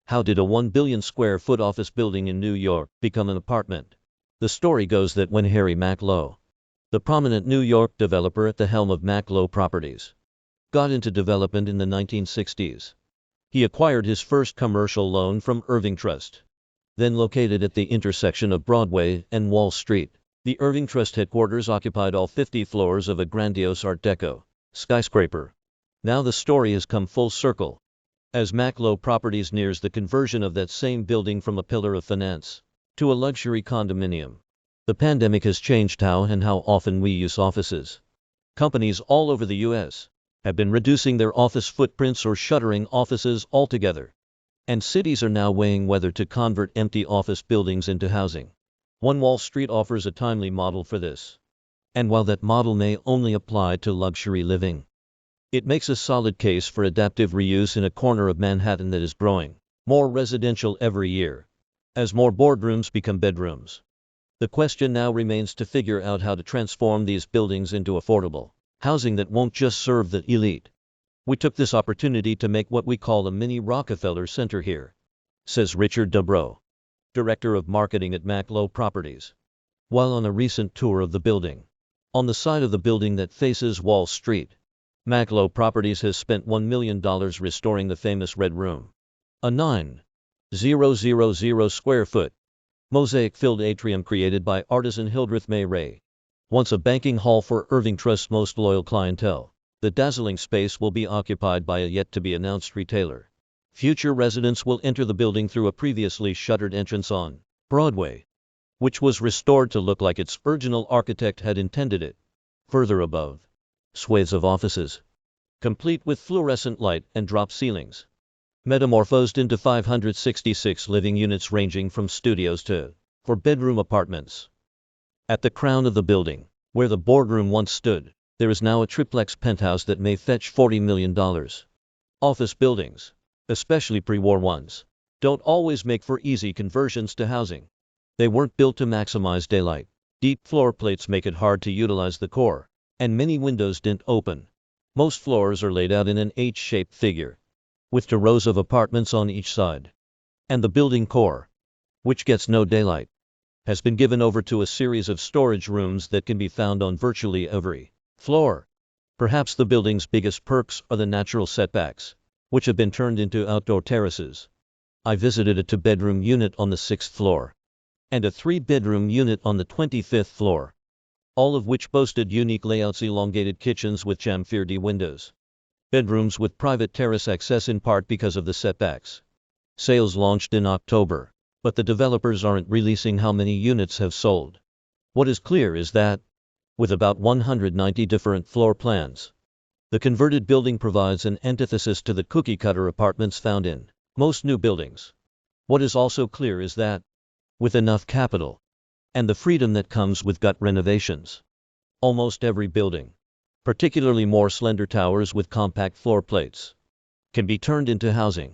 How did a 1 billion square foot office building in New York become an apartment? The story goes that when Harry Macklowe, the prominent New York developer at the helm of Macklowe Properties, got into development in the 1960s, he acquired his first commercial loan from Irving Trust, then located at the intersection of Broadway and Wall Street. The Irving Trust headquarters occupied all 50 floors of a grandiose Art Deco skyscraper. Now the story has come full circle, as Macklowe Properties nears the conversion of that same building from a pillar of finance to a luxury condominium. The pandemic has changed how often we use offices. Companies all over the U.S. have been reducing their office footprints or shuttering offices altogether. And cities are now weighing whether to convert empty office buildings into housing. One Wall Street offers a timely model for this. And while that model may only apply to luxury living, it makes a solid case for adaptive reuse in a corner of Manhattan that is growing more residential every year, as more boardrooms become bedrooms. The question now remains to figure out how to transform these buildings into affordable housing that won't just serve the elite. We took this opportunity to make what we call a mini Rockefeller Center here, says Richard Dubrow, director of marketing at Macklowe Properties, while on a recent tour of the building. On the side of the building that faces Wall Street, Macklowe Properties has spent $1 million restoring the famous Red Room, a 9,000 square foot, mosaic-filled atrium created by artisan Hildreth May Ray, once a banking hall for Irving Trust's most loyal clientele. The dazzling space will be occupied by a yet-to-be-announced retailer. Future residents will enter the building through a previously shuttered entrance on Broadway, which was restored to look like its original architect had intended it. Further above, swathes of offices, complete with fluorescent light and drop ceilings, metamorphosed into 566 living units ranging from studios to four-bedroom apartments. At the crown of the building, where the boardroom once stood, there is now a triplex penthouse that may fetch $40 million. Office buildings, especially pre-war ones, don't always make for easy conversions to housing. They weren't built to maximize daylight. Deep floor plates make it hard to utilize the core, and many windows didn't open. Most floors are laid out in an H-shaped figure, with 2 rows of apartments on each side. And the building core, which gets no daylight, has been given over to a series of storage rooms that can be found on virtually every floor. Perhaps the building's biggest perks are the natural setbacks, which have been turned into outdoor terraces. I visited a 2-bedroom unit on the 6th floor, and a 3-bedroom unit on the 25th floor, all of which boasted unique layouts, elongated kitchens with chamfered windows, bedrooms with private terrace access in part because of the setbacks. Sales launched in October, but the developers aren't releasing how many units have sold. What is clear is that, with about 190 different floor plans, the converted building provides an antithesis to the cookie-cutter apartments found in most new buildings. What is also clear is that, with enough capital, and the freedom that comes with gut renovations, almost every building, particularly more slender towers with compact floor plates, can be turned into housing.